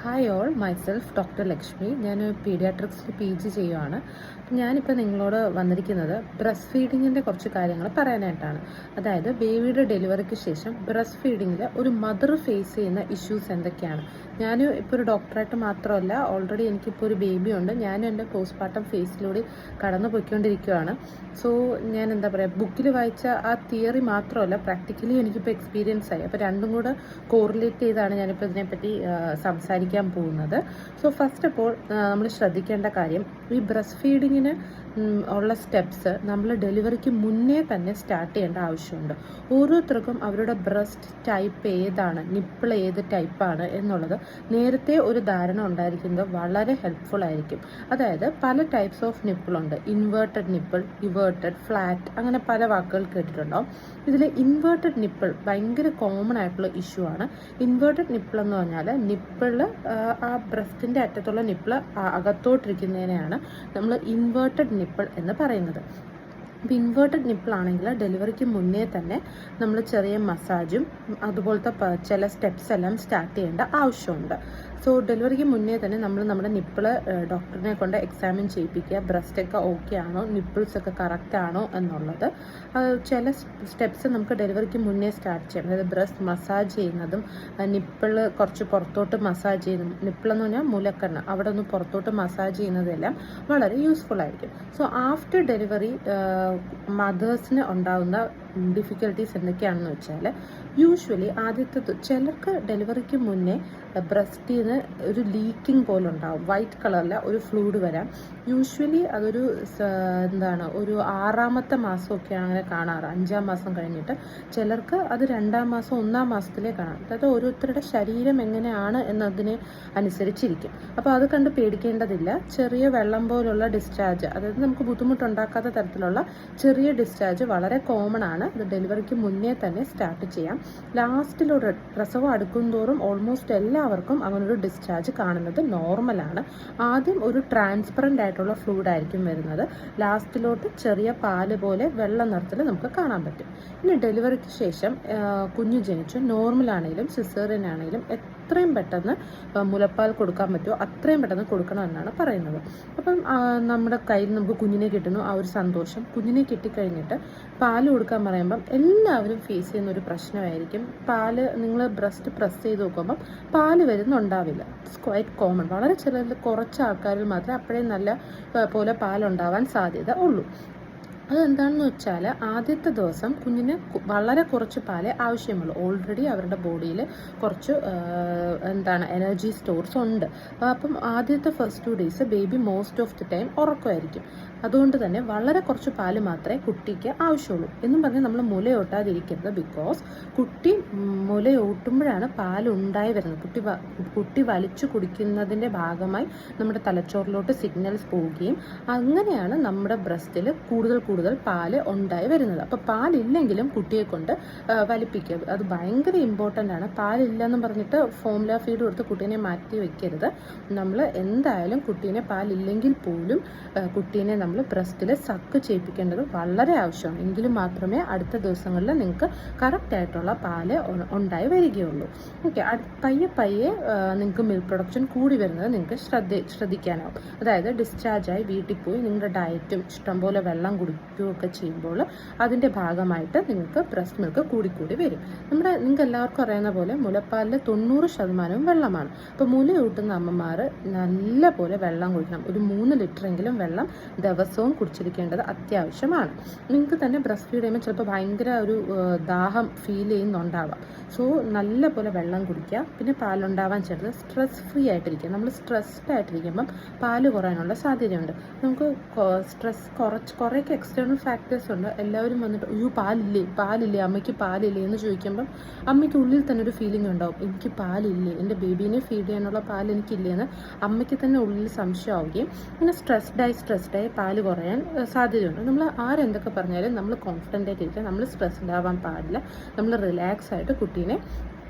Hi all, myself doctor Lakshmi. ഞാൻ പീഡിയാട്രിക്സിൽ PG ചെയ്യുവാണ്. ഞാനിപ്പോൾ നിങ്ങളോട് വന്നിരിക്കുന്നത് ബ്രസ്റ്റ് ഫീഡിങ്ങിൻ്റെ കുറച്ച് കാര്യങ്ങൾ പറയാനായിട്ടാണ്. അതായത് ബേബിയുടെ ഡെലിവറിക്ക് ശേഷം ബ്രസ്റ്റ് ഫീഡിങ്ങിൽ ഒരു മദർ ഫേസ് ചെയ്യുന്ന ഇഷ്യൂസ് എന്തൊക്കെയാണ്. ഞാൻ ഇപ്പോൾ ഒരു ഡോക്ടറായിട്ട് മാത്രമല്ല, ഓൾറെഡി എനിക്കിപ്പോൾ ഒരു ബേബി ഉണ്ട്. ഞാനും എൻ്റെ പോസ്റ്റ്മോർട്ടം ഫേസിലൂടെ കടന്നു പോയിക്കൊണ്ടിരിക്കുകയാണ്. സോ ഞാൻ എന്താ പറയുക, ബുക്കിൽ വായിച്ച ആ തിയറി മാത്രമല്ല, പ്രാക്ടിക്കലി എനിക്കിപ്പോൾ എക്സ്പീരിയൻസ് ആയി. അപ്പോൾ രണ്ടും കൂടെ കോറിലേറ്റ് ചെയ്താണ് ഞാനിപ്പോൾ ഇതിനെപ്പറ്റി സംസാരിക്കാൻ പോകുന്നത്. സോ ഫസ്റ്റ് ഓഫ് ഓൾ നമ്മൾ ശ്രദ്ധിക്കേണ്ട കാര്യം, ഈ ബ്രസ്റ്റ് ഫീഡിങ്ങിന് ഉള്ള സ്റ്റെപ്സ് നമ്മൾ ഡെലിവറിക്ക് മുന്നേ തന്നെ സ്റ്റാർട്ട് ചെയ്യേണ്ട ആവശ്യമുണ്ട്. ഓരോരുത്തർക്കും അവരുടെ ബ്രസ്റ്റ് ടൈപ്പ് ഏതാണ്, നിപ്പിൾ ഏത് ടൈപ്പാണ് എന്നുള്ളത് നേരത്തെ ഒരു ധാരണ ഉണ്ടായിരിക്കുന്നത് വളരെ ഹെൽപ്ഫുൾ ആയിരിക്കും. അതായത് പല ടൈപ്സ് ഓഫ് നിപ്പിളുണ്ട്. ഇൻവേർട്ടഡ് നിപ്പിൾ, ഇവേർട്ടഡ്, ഫ്ലാറ്റ്, അങ്ങനെ പല വാക്കുകൾ കേട്ടിട്ടുണ്ടാവും. ഇതിൽ ഇൻവേർട്ടഡ് നിപ്പിൾ ഭയങ്കര കോമൺ ആയിട്ടുള്ള ഇഷ്യൂ ആണ്. ഇൻവേർട്ടഡ് നിപ്പിൾ എന്ന് പറഞ്ഞാൽ നിപ്പിള് ആ ബ്രസ്റ്റിൻ്റെ അറ്റത്തുള്ള നിപ്പിള് അകത്തോട്ടിരിക്കുന്നതിനെയാണ് നമ്മൾ ഇൻവേർട്ടഡ് നിപ്പിൾ എന്ന് പറയുന്നത്. ഇപ്പോൾ ഇൻവേർട്ടഡ് നിപ്പിൾ ആണെങ്കിൽ ഡെലിവറിക്ക് മുന്നേ തന്നെ നമ്മൾ ചെറിയ മസാജും അതുപോലത്തെ ചില സ്റ്റെപ്സ് എല്ലാം സ്റ്റാർട്ട് ചെയ്യേണ്ട ആവശ്യമുണ്ട്. സോ ഡെലിവറിക്ക് മുന്നേ തന്നെ നമ്മൾ നമ്മുടെ നിപ്പിള് ഡോക്ടറിനെ കൊണ്ട് എക്സാമിൻ ചെയ്യിപ്പിക്കുക. ബ്രസ്റ്റൊക്കെ ഓക്കെ ആണോ, നിപ്പിൾസൊക്കെ കറക്റ്റ് ആണോ എന്നുള്ളത്. ചില സ്റ്റെപ്സ് നമുക്ക് ഡെലിവറിക്ക് മുന്നേ സ്റ്റാർട്ട് ചെയ്യാം. അതായത് ബ്രസ്റ്റ് മസാജ് ചെയ്യുന്നതും നിപ്പിള് കുറച്ച് പുറത്തോട്ട് മസാജ് ചെയ്യുന്നതും, നിപ്പിളെന്ന് പറഞ്ഞാൽ മുലക്കണ്ണ്, അവിടെ ഒന്ന് പുറത്തോട്ട് മസാജ് ചെയ്യുന്നതെല്ലാം വളരെ യൂസ്ഫുൾ ആയിരിക്കും. സോ ആഫ്റ്റർ ഡെലിവറി മദേഴ്സിന് ഉണ്ടാകുന്ന ഡിഫിക്കൽട്ടീസ് എന്തൊക്കെയാണെന്ന് വെച്ചാൽ, യൂഷ്വലി ആദ്യത്തെ ചിലർക്ക് ഡെലിവറിക്ക് മുന്നേ ബ്രസ്റ്റിൽ നിന്ന് ഒരു ലീക്കിംഗ് പോലെ ഉണ്ടാവും. വൈറ്റ് കളറിൽ ഒരു ഫ്ലൂയിഡ് വരാം. യൂഷ്വലി അതൊരു ഒരു 6ാമത്തെ മാസമൊക്കെയാണ് അങ്ങനെ കാണാറ്, 5ാം മാസം കഴിഞ്ഞിട്ട്. ചിലർക്ക് അത് 2ാം മാസം 1ാം മാസത്തിലേ കാണാം. അതായത് ഓരോരുത്തരുടെ ശരീരം എങ്ങനെയാണ് എന്നതിനെ അനുസരിച്ചിരിക്കും. അപ്പോൾ അത് കണ്ട് പേടിക്കേണ്ടതില്ല. ചെറിയ വെള്ളം പോലുള്ള ഡിസ്ചാർജ്, അതായത് നമുക്ക് ബുദ്ധിമുട്ടുണ്ടാക്കാത്ത തരത്തിലുള്ള ചെറിയ ഡിസ്ചാർജ് വളരെ കോമൺ ആണ്. ഇത് ഡെലിവറിക്ക് മുന്നേ തന്നെ സ്റ്റാർട്ട് ചെയ്യാം. ലാസ്റ്റിലൂടെ പ്രസവം അടുക്കും തോറും ഓൾമോസ്റ്റ് എല്ലാവർക്കും അങ്ങനൊരു ഡിസ്ചാർജ് കാണുന്നത് നോർമലാണ്. ആദ്യം ഒരു ട്രാൻസ്പെറൻ്റ് ആയിട്ടുള്ള ഫ്ലൂയിഡ് ആയിരിക്കും വരുന്നത്. ലാസ്റ്റിലോട്ട് ചെറിയ പാല് പോലെ വെള്ള നിറത്തിൽ നമുക്ക് കാണാൻ പറ്റും. ഇനി ഡെലിവറിക്ക് ശേഷം കുഞ്ഞു ജനിച്ചു, നോർമലാണെങ്കിലും സിസേറിയൻ ആണെങ്കിലും എത്രയും പെട്ടെന്ന് മുലപ്പാൽ കൊടുക്കാൻ പറ്റുമോ അത്രയും പെട്ടെന്ന് കൊടുക്കണമെന്നാണ് പറയുന്നത്. അപ്പം നമ്മുടെ കയ്യിൽ നമുക്ക് കുഞ്ഞിനെ കിട്ടുന്നു, ആ ഒരു സന്തോഷം. കുഞ്ഞിനെ കിട്ടിക്കഴിഞ്ഞിട്ട് പാല് കൊടുക്കാൻ പറയുമ്പം എല്ലാവരും ഫേസ് ചെയ്യുന്ന ഒരു പ്രശ്നമായിരിക്കും. പാല് നിങ്ങൾ ബ്രസ്റ്റ് പ്രസ് ചെയ്ത് നോക്കുമ്പം പാല് വരുന്നുണ്ടാവില്ല. It's quite common. വളരെ കുറച്ച് ആൾക്കാരിൽ മാത്രമേ അപ്പോഴേ നല്ല പോലെ പാലുണ്ടാവാൻ സാധ്യത ഉള്ളൂ. അതെന്താണെന്ന് വെച്ചാൽ, ആദ്യത്തെ ദിവസം കുഞ്ഞിന് വളരെ കുറച്ച് പാലേ ആവശ്യമുള്ളൂ. ഓൾറെഡി അവരുടെ ബോഡിയിൽ കുറച്ച് എനർജി സ്റ്റോർസ് ഉണ്ട്. അപ്പം ആദ്യത്തെ first 2 days baby most of the time ഉറക്കമായിരിക്കും. അതുകൊണ്ട് തന്നെ വളരെ കുറച്ച് പാല് മാത്രമേ കുട്ടിക്ക് ആവശ്യമുള്ളൂ. എന്നും പറഞ്ഞ് നമ്മൾ മുലയൂട്ടാതിരിക്കരുത്. ബിക്കോസ് കുട്ടി മുലയൂട്ടുമ്പോഴാണ് പാൽ ഉണ്ടായി വരുന്നത്. കുട്ടി വലിച്ചു കുടിക്കുന്നതിൻ്റെ ഭാഗമായി നമ്മുടെ തലച്ചോറിലോട്ട് സിഗ്നൽസ് പോവുകയും അങ്ങനെയാണ് നമ്മുടെ ബ്രസ്റ്റിൽ കൂടുതൽ പാല് ഉണ്ടായി വരുന്നത്. അപ്പോൾ പാലില്ലെങ്കിലും കുട്ടിയെ കൊണ്ട് വലിപ്പിക്കുക. അത് ഭയങ്കര ഇമ്പോർട്ടൻ്റ് ആണ്. പാലില്ലെന്ന് പറഞ്ഞിട്ട് ഫോർമുല ഫീഡ് കൊടുത്ത് കുട്ടീനെ മാറ്റി വെക്കരുത്. നമ്മൾ എന്തായാലും കുട്ടീനെ പാലില്ലെങ്കിൽ പോലും കുട്ടീനെ നമ്മൾ ബ്രസ്റ്റിൽ സക്ക് ചെയ്യിപ്പിക്കേണ്ടത് വളരെ ആവശ്യമാണ്. എങ്കിലും മാത്രമേ അടുത്ത ദിവസങ്ങളിൽ നിങ്ങൾക്ക് കറക്റ്റ് ആയിട്ടുള്ള പാല് ഉണ്ടായി വരികയുള്ളൂ. ഓക്കെ, പയ്യെ നിങ്ങൾക്ക് മിൽക്ക് പ്രൊഡക്ഷൻ കൂടി വരുന്നത് നിങ്ങൾക്ക് ശ്രദ്ധിക്കാനാവും. അതായത് ഡിസ്ചാർജായി വീട്ടിൽ പോയി നിങ്ങളുടെ ഡയറ്റും ഇഷ്ടംപോലെ വെള്ളം കുടിക്കുകയൊക്കെ ചെയ്യുമ്പോൾ അതിൻ്റെ ഭാഗമായിട്ട് നിങ്ങൾക്ക് ബ്രസ്റ്റ് മിൽക്ക് കൂടിക്കൂടി വരും. നിങ്ങൾക്ക് എല്ലാവർക്കും അറിയുന്ന പോലെ മുലപ്പാലിൽ 90% വെള്ളമാണ്. അപ്പോൾ മുലയൂട്ടുന്ന അമ്മമാർ നല്ല പോലെ വെള്ളം കുടിക്കണം. ഒരു 3 ലിറ്ററെങ്കിലും വെള്ളം ദിവസവും കുടിച്ചിരിക്കേണ്ടത് അത്യാവശ്യമാണ്. നിങ്ങൾക്ക് തന്നെ ബ്രസ്റ്റ് ഫീഡ് ചെയ്യുമ്പോൾ ചിലപ്പോൾ ഭയങ്കര ഒരു ദാഹം ഫീൽ ചെയ്യുന്നുണ്ടാവാം. സോ നല്ല പോലെ വെള്ളം കുടിക്കുക. പിന്നെ പാലുണ്ടാവാൻ ചേർത്ത് സ്ട്രെസ് ഫ്രീ ആയിട്ടിരിക്കുക. നമ്മൾ സ്ട്രെസ്ഡ് ആയിട്ടിരിക്കുമ്പം പാല് കുറയാനുള്ള സാധ്യതയുണ്ട്. നമുക്ക് സ്ട്രെസ് കുറേയൊക്കെ എക്സ്റ്റേണൽ ഫാക്ടേഴ്സ് ഉണ്ട്. എല്ലാവരും വന്നിട്ട് അയ്യോ പാലില്ലേ അമ്മയ്ക്ക് പാലില്ലേ എന്ന് ചോദിക്കുമ്പം അമ്മയ്ക്ക് ഉള്ളിൽ തന്നെ ഒരു ഫീലിംഗ് ഉണ്ടാവും, എനിക്ക് പാലില്ലേ, എൻ്റെ ബേബീനെ ഫീഡ് ചെയ്യാനുള്ള പാൽ എനിക്കില്ലേ എന്ന് അമ്മയ്ക്ക് തന്നെ ഉള്ളിൽ സംശയമാവുകയും പിന്നെ സ്ട്രെസ്ഡായി പാല് കുറയാൻ സാധ്യതയുണ്ട്. നമ്മൾ ആരെന്തൊക്കെ പറഞ്ഞാലും നമ്മൾ കോൺഫിഡൻ്റ് ആയിട്ടിരിക്കുക. നമ്മൾ സ്ട്രെസ്ഡ് ആവാൻ പാടില്ല. നമ്മൾ റിലാക്സ് ആയിട്ട് കുട്ടീനെ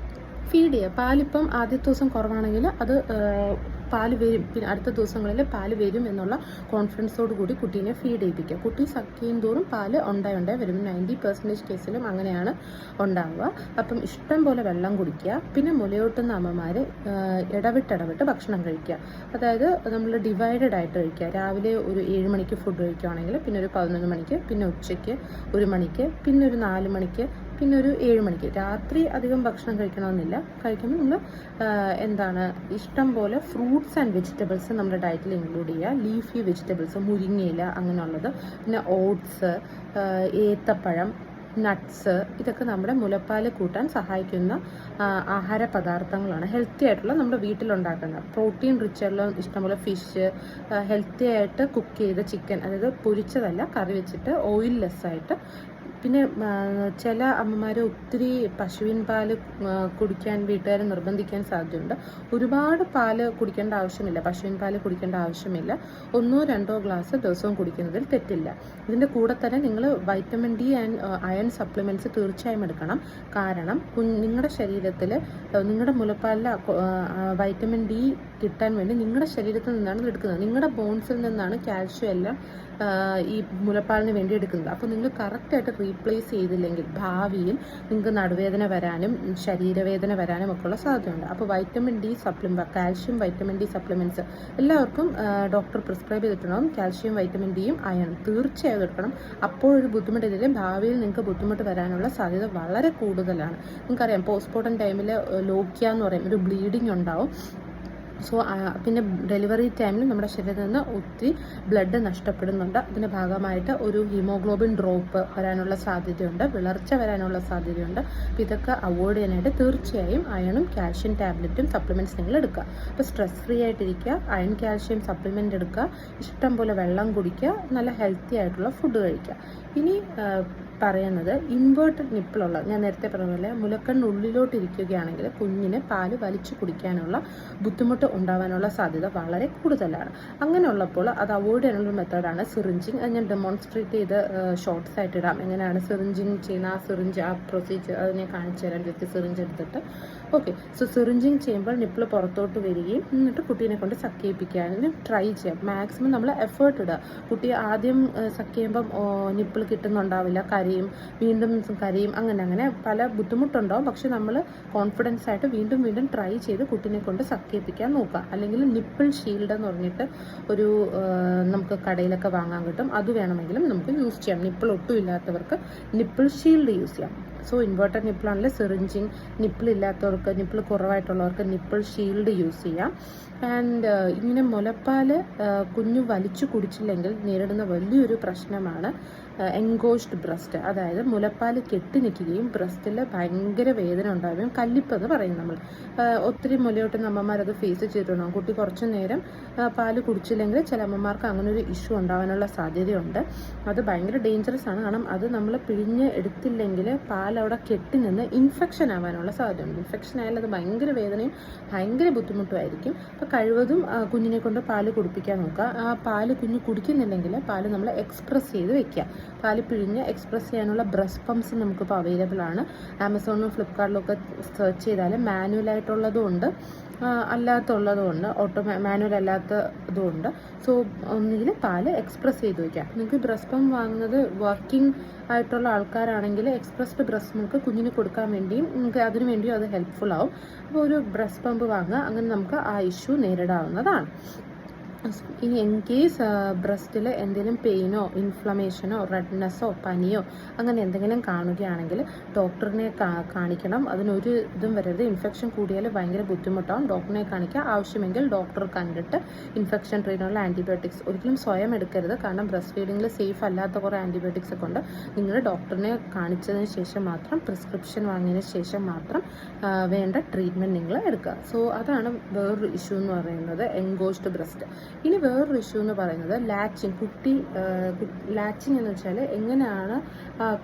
ഫീഡ് ചെയ്യുക. പാലിപ്പം ആദ്യത്തെ ദിവസം കുറവാണെങ്കിൽ അത് പാല് വരും, പിന്നെ അടുത്ത ദിവസങ്ങളിൽ പാല് വരും എന്നുള്ള കോൺഫിഡൻസോട് കൂടി കുട്ടീനെ ഫീഡ് ചെയ്യിപ്പിക്കുക. കുട്ടി സഖ്യം തോറും പാല് ഉണ്ടായി വരും. 90% കേസിലും അങ്ങനെയാണ് ഉണ്ടാവുക. അപ്പം ഇഷ്ടം പോലെ വെള്ളം കുടിക്കുക. പിന്നെ മുലയൂട്ടുന്ന അമ്മമാർ ഇടവിട്ട് ഭക്ഷണം കഴിക്കുക. അതായത് നമ്മൾ ഡിവൈഡഡ് ആയിട്ട് കഴിക്കുക. രാവിലെ ഒരു 7 മണിക്ക് ഫുഡ് കഴിക്കുകയാണെങ്കിൽ പിന്നെ ഒരു 11 മണിക്ക്, പിന്നെ ഉച്ചയ്ക്ക് 1 മണിക്ക്, പിന്നെ ഒരു 4 മണിക്ക്, പിന്നെ ഒരു 7 മണിക്ക്. രാത്രി അധികം ഭക്ഷണം കഴിക്കണമെന്നില്ല. കഴിക്കുമ്പോൾ നമ്മൾ ഇഷ്ടം പോലെ ഫ്രൂട്ട്സ് ആൻഡ് വെജിറ്റബിൾസ് നമ്മുടെ ഡയറ്റിൽ ഇൻക്ലൂഡ് ചെയ്യുക. ലീഫി വെജിറ്റബിൾസ്, മുരിങ്ങയില അങ്ങനെയുള്ളത്, പിന്നെ ഓട്സ്, ഏത്തപ്പഴം, നട്ട്സ്, ഇതൊക്കെ നമ്മുടെ മുലപ്പാൽ കൂട്ടാൻ സഹായിക്കുന്ന ആഹാര പദാർത്ഥങ്ങളാണ്. ഹെൽത്തി ആയിട്ടുള്ള നമ്മുടെ വീട്ടിലുണ്ടാക്കുന്ന പ്രോട്ടീൻ റിച്ച് ആയിട്ടുള്ള ഇഷ്ടംപോലെ ഫിഷ്, ഹെൽത്തി ആയിട്ട് കുക്ക് ചെയ്ത ചിക്കൻ, അതായത് പൊരിച്ചതല്ല, കറി വെച്ചിട്ട് ഓയിൽ ലെസ് ആയിട്ട്. പിന്നെ ചില അമ്മമാർ ഒത്തിരി പശുവിൻ പാല് കുടിക്കാൻ വീട്ടുകാർ നിർബന്ധിക്കാൻ സാധ്യതയുണ്ട്. ഒരുപാട് പാല് കുടിക്കേണ്ട ആവശ്യമില്ല, പശുവിൻ പാല് കുടിക്കേണ്ട ആവശ്യമില്ല. 1-2 ഗ്ലാസ് ദിവസവും കുടിക്കുന്നതിൽ തെറ്റില്ല. ഇതിൻ്റെ കൂടെ തന്നെ നിങ്ങൾ vitamin D and iron supplements തീർച്ചയായും എടുക്കണം. കാരണം നിങ്ങളുടെ ശരീരത്തിൽ നിങ്ങളുടെ മുലപ്പാലിൽ വൈറ്റമിൻ ഡി കിട്ടാൻ വേണ്ടി നിങ്ങളുടെ ശരീരത്തിൽ നിന്നാണ് ഇത് എടുക്കുന്നത്. നിങ്ങളുടെ ബോൺസിൽ നിന്നാണ് കാൽഷ്യം എല്ലാം ഈ മുലപ്പാലിന് വേണ്ടി എടുക്കുന്നത്. അപ്പോൾ നിങ്ങൾ കറക്റ്റായിട്ട് റീപ്ലേസ് ചെയ്തില്ലെങ്കിൽ ഭാവിയിൽ നിങ്ങൾക്ക് നടുവേദന വരാനും ശരീരവേദന വരാനും ഒക്കെ ഉള്ള സാധ്യതയുണ്ട്. അപ്പോൾ vitamin D calcium vitamin D supplements എല്ലാവർക്കും ഡോക്ടർ പ്രിസ്ക്രൈബ് ചെയ്തിട്ടുണ്ടാകും. കാൽഷ്യം വൈറ്റമിൻ ഡിയും അയണും തീർച്ചയായും എടുക്കണം. അപ്പോഴൊരു ബുദ്ധിമുട്ടില്ലെങ്കിൽ ഭാവിയിൽ നിങ്ങൾക്ക് ബുദ്ധിമുട്ട് വരാനുള്ള സാധ്യത വളരെ കൂടുതലാണ്. നിങ്ങൾക്കറിയാം, പോസ്റ്റ്മോർട്ടം ടൈമിൽ ലോക്കിയ എന്ന് പറയും, ഒരു ബ്ലീഡിങ് ഉണ്ടാവും. സോ പിന്നെ ഡെലിവറി ടൈമിൽ നമ്മുടെ ശരീരത്തിൽ നിന്ന് ഒത്തിരി ബ്ലഡ് നഷ്ടപ്പെടുന്നുണ്ട്. അതിൻ്റെ ഭാഗമായിട്ട് ഒരു ഹീമോഗ്ലോബിൻ ഡ്രോപ്പ് വരാനുള്ള സാധ്യതയുണ്ട്, വിളർച്ച വരാനുള്ള സാധ്യതയുണ്ട്. അപ്പോൾ ഇതൊക്കെ അവോയ്ഡ് ചെയ്യാനായിട്ട് തീർച്ചയായും അയണും കാൽഷ്യം ടാബ്ലറ്റും സപ്ലിമെൻറ്റ്സ് നിങ്ങൾ എടുക്കുക. അപ്പോൾ സ്ട്രെസ് ഫ്രീ ആയിട്ടിരിക്കുക, അയൺ കാൽഷ്യം സപ്ലിമെൻ്റ് എടുക്കുക, ഇഷ്ടം പോലെ വെള്ളം കുടിക്കുക, നല്ല ഹെൽത്തി ആയിട്ടുള്ള ഫുഡ് കഴിക്കുക. ഇനി പറയുന്നത് ഇൻവേർട്ടഡ് നിപ്പിളുള്ള, ഞാൻ നേരത്തെ പറഞ്ഞ പോലെ മുലക്കണ്ണുള്ളിലോട്ട് ഇരിക്കുകയാണെങ്കിൽ കുഞ്ഞിന് പാല് വലിച്ചു കുടിക്കാനുള്ള ബുദ്ധിമുട്ട് ഉണ്ടാവാനുള്ള സാധ്യത വളരെ കൂടുതലാണ്. അങ്ങനെയുള്ളപ്പോൾ അത് അവോയ്ഡ് ചെയ്യാനുള്ള മെത്തേഡാണ് സിറിഞ്ചിങ്. അത് ഞാൻ ഡെമോൺസ്ട്രേറ്റ് ചെയ്ത് ഷോർട്സ് ആയിട്ട് ഇടാം. എങ്ങനെയാണ് സിറിഞ്ചിങ് ചെയ്യുന്ന ആ പ്രൊസീജിയർ അതിനെ കാണിച്ചു തരാൻ. ജസ്റ്റ് സിറിഞ്ച് എടുത്തിട്ട് സോ സിറിഞ്ചിങ് ചെയ്യുമ്പോൾ നിപ്പിൾ പുറത്തോട്ട് വരികയും എന്നിട്ട് കുട്ടീനെ കൊണ്ട് സക്ക് ചെയ്യിപ്പിക്കാനും ട്രൈ ചെയ്യാം. മാക്സിമം നമ്മൾ എഫേർട്ട് ഇടുക. കുട്ടി ആദ്യം സക്ക് ചെയ്യുമ്പം നിപ്പിൾ കിട്ടുന്നുണ്ടാവില്ല, കരയും, വീണ്ടും കരയും, അങ്ങനെ പല ബുദ്ധിമുട്ടുണ്ടാവും. പക്ഷെ നമ്മൾ കോൺഫിഡൻസ് ആയിട്ട് വീണ്ടും ട്രൈ ചെയ്ത് കുട്ടീനെ കൊണ്ട് സക്ക് ചെയ്യിപ്പിക്കാൻ നോക്കുക. അല്ലെങ്കിൽ നിപ്പിൾ ഷീൽഡ് എന്ന് പറഞ്ഞിട്ട് ഒരു നമുക്ക് കടയിലൊക്കെ വാങ്ങാൻ കിട്ടും. അത് വേണമെങ്കിലും നമുക്ക് യൂസ് ചെയ്യാം. നിപ്പിൾ ഒട്ടും ഇല്ലാത്തവർക്ക് നിപ്പിൾ ഷീൽഡ് യൂസ് ചെയ്യാം. സോ ഇൻവേർട്ടഡ് നിപ്പിളാണെങ്കിൽ സിറിഞ്ചിങ്, നിപ്പിൾ ഇല്ലാത്തവർക്ക്, നിപ്പിൾ കുറവായിട്ടുള്ളവർക്ക് നിപ്പിൾ ഷീൽഡ് യൂസ് ചെയ്യാം. ആൻഡ് ഇങ്ങനെ മുലപ്പാല് കുഞ്ഞു വലിച്ചു കുടിച്ചില്ലെങ്കിൽ നേരിടുന്ന വലിയൊരു പ്രശ്നമാണ് എൻഗോഷ്ഡ് ബ്രസ്റ്റ്. അതായത് മുലപ്പാല് കെട്ടി നിൽക്കുകയും ബ്രസ്റ്റിൽ ഭയങ്കര വേദന ഉണ്ടാവുകയും കല്ലിപ്പെന്ന് പറയും നമ്മൾ. ഒത്തിരി മുലയൂട്ടുന്ന അമ്മമാരത് ഫേസ് ചെയ്തിട്ടുണ്ടാകും. കുട്ടി കുറച്ചു നേരം പാല് കുടിച്ചില്ലെങ്കിൽ ചില അമ്മമാർക്ക് അങ്ങനെ ഒരു ഇഷ്യൂ ഉണ്ടാകാനുള്ള സാധ്യതയുണ്ട്. അത് ഭയങ്കര ഡേഞ്ചറസ് ആണ്. കാരണം അത് നമ്മൾ പിഴിഞ്ഞ് എടുത്തില്ലെങ്കിൽ പാലവിടെ കെട്ടി നിന്ന് ഇൻഫെക്ഷൻ ആവാനുള്ള സാധ്യതയുണ്ട്. ഇൻഫെക്ഷൻ ആയാൽ അത് ഭയങ്കര വേദനയും ഭയങ്കര ബുദ്ധിമുട്ടുമായിരിക്കും. അപ്പോൾ കഴിവതും കുഞ്ഞിനെ കൊണ്ട് പാല് കുടിപ്പിക്കാൻ നോക്കുക. ആ പാല് കുഞ്ഞ് കുടിക്കുന്നില്ലെങ്കിൽ പാല് നമ്മൾ എക്സ്പ്രസ് ചെയ്ത് വെക്കുക. പാല് പിഴിഞ്ഞ് എക്സ്പ്രസ് ചെയ്യാനുള്ള ബ്രസ്റ്റ് പമ്പ്സ് നമുക്കിപ്പോൾ അവൈലബിൾ ആണ്. ആമസോണിലും ഫ്ലിപ്കാർട്ടിലും ഒക്കെ സെർച്ച് ചെയ്താൽ മാനുവലായിട്ടുള്ളതും ഉണ്ട്, അല്ലാത്തുള്ളതും ഉണ്ട്, മാനുവൽ അല്ലാത്തതും ഉണ്ട്. സോ ഒന്നുകിൽ പാല് എക്സ്പ്രസ് ചെയ്ത് വയ്ക്കാം. നിങ്ങൾക്ക് ബ്രസ്റ്റ് പമ്പ് വാങ്ങുന്നത് വർക്കിംഗ് ആയിട്ടുള്ള ആൾക്കാരാണെങ്കിൽ എക്സ്പ്രസ്ഡ് ബ്രസ്റ്റ് മിൽക്ക് കുഞ്ഞിന് കൊടുക്കാൻ വേണ്ടിയും നിങ്ങൾക്ക് അതിനു വേണ്ടിയും അത് ഹെൽപ്ഫുൾ ആവും. അപ്പോൾ ഒരു ബ്രസ്റ്റ് പമ്പ് വാങ്ങുക. അങ്ങനെ നമുക്ക് ആ ഇഷ്യൂ നേരിടാവുന്നതാണ്. ഇനി ഇൻ കേസ് ബ്രസ്റ്റിൽ എന്തെങ്കിലും പെയിനോ ഇൻഫ്ലമേഷനോ റെഡ്നെസ്സോ പനിയോ അങ്ങനെ എന്തെങ്കിലും കാണുകയാണെങ്കിൽ ഡോക്ടറിനെ കാണിക്കണം. അതിനൊരു ഇതും വരരുത്. ഇൻഫെക്ഷൻ കൂടിയാൽ ഭയങ്കര ബുദ്ധിമുട്ടാവും. ഡോക്ടറിനെ കാണിക്കുക. ആവശ്യമെങ്കിൽ ഡോക്ടർ കണ്ടിട്ട് ഇൻഫെക്ഷൻ ട്രീനുള്ള ആൻറ്റിബയോട്ടിക്സ് ഒരിക്കലും സ്വയം എടുക്കരുത്. കാരണം ബ്രസ്റ്റ് ഫീഡിങ്ങിൽ സേഫ് അല്ലാത്ത കുറേ ആൻറ്റിബയോട്ടിക്സ് ഒക്കെ ഉണ്ട്. നിങ്ങൾ ഡോക്ടറിനെ കാണിച്ചതിന് ശേഷം മാത്രം, പ്രിസ്ക്രിപ്ഷൻ വാങ്ങിയതിന് ശേഷം മാത്രം വേണ്ട ട്രീറ്റ്മെൻറ്റ് നിങ്ങൾ എടുക്കുക. സോ അതാണ് വേറൊരു ഇഷ്യൂ എന്ന് പറയുന്നത്, എൻഗോഷ്ഡ് ബ്രസ്റ്റ്. ഇനി വേറൊരു ഇഷ്യൂ എന്ന് പറയുന്നത് ലാച്ചിങ്. ലാച്ചിങ് എന്ന് വെച്ചാൽ എങ്ങനെയാണ്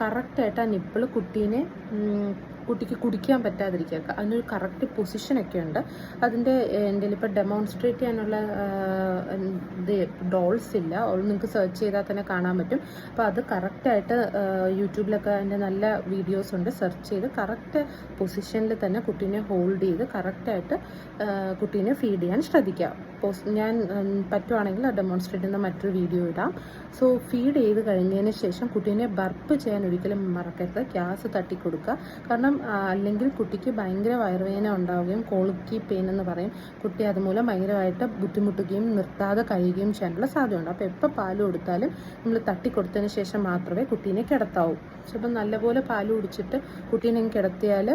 കറക്റ്റായിട്ട് ആ നിപ്പിൾ കുട്ടീനെ കുട്ടിക്ക് കുടിക്കാൻ പറ്റാതിരിക്കുക. അതിനൊരു കറക്റ്റ് പൊസിഷനൊക്കെ ഉണ്ട്. അതിൻ്റെ എൻ്റെ ഇപ്പോൾ ഡെമോൺസ്ട്രേറ്റ് ചെയ്യാനുള്ള ഡോൾസ് ഇല്ല. നിങ്ങൾക്ക് സെർച്ച് ചെയ്താൽ തന്നെ കാണാൻ പറ്റും. അപ്പോൾ അത് കറക്റ്റായിട്ട് യൂട്യൂബിലൊക്കെ അതിൻ്റെ നല്ല വീഡിയോസ് ഉണ്ട്. സെർച്ച് ചെയ്ത് കറക്റ്റ് പൊസിഷനിൽ തന്നെ കുട്ടീനെ ഹോൾഡ് ചെയ്ത് കറക്റ്റായിട്ട് കുട്ടീനെ ഫീഡ് ചെയ്യാൻ ശ്രദ്ധിക്കുക. ഞാൻ പറ്റുവാണെങ്കിൽ ആ ഡെമോൺസ്ട്രേറ്റ് ചെയ്യുന്ന മറ്റൊരു വീഡിയോ ഇടാം. സോ ഫീഡ് ചെയ്ത് കഴിഞ്ഞതിന് ശേഷം കുട്ടീനെ ബർപ്പ് ചെയ്യാൻ ഒരിക്കലും മറക്കരുത്. ഗ്യാസ് തട്ടിക്കൊടുക്കുക. കാരണം അല്ലെങ്കിൽ കുട്ടിക്ക് ഭയങ്കര വയറുവേദന ഉണ്ടാവുകയും കോളിക്കി പെയിൻ എന്ന് പറയും. കുട്ടി അതുമൂലം ഭയങ്കരമായിട്ട് ബുദ്ധിമുട്ടുകയും നിർത്താതെ കഴിയുകയും ചെയ്യാനുള്ള സാധ്യതയുണ്ട്. അപ്പോൾ എപ്പോൾ പാൽ കൊടുത്താലും നമ്മൾ തട്ടിക്കൊടുത്തതിന് ശേഷം മാത്രമേ കുട്ടീനെ കിടത്താവൂ. ചിലപ്പോൾ നല്ലപോലെ പാൽ കുടിച്ചിട്ട് കുട്ടീനെ കിടത്തിയാൽ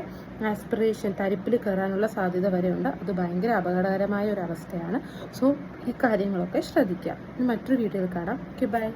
ആസ്പിറേഷൻ തരിപ്പിൽ കയറാനുള്ള സാധ്യത വരെയുണ്ട്. അത് ഭയങ്കര അപകടകരമായ ഒരു അവസ്ഥയാണ്. സോ ഈ കാര്യങ്ങളൊക്കെ ശ്രദ്ധിക്കാം. മറ്റൊരു വീഡിയോയിൽ കാണാം. Okay, by.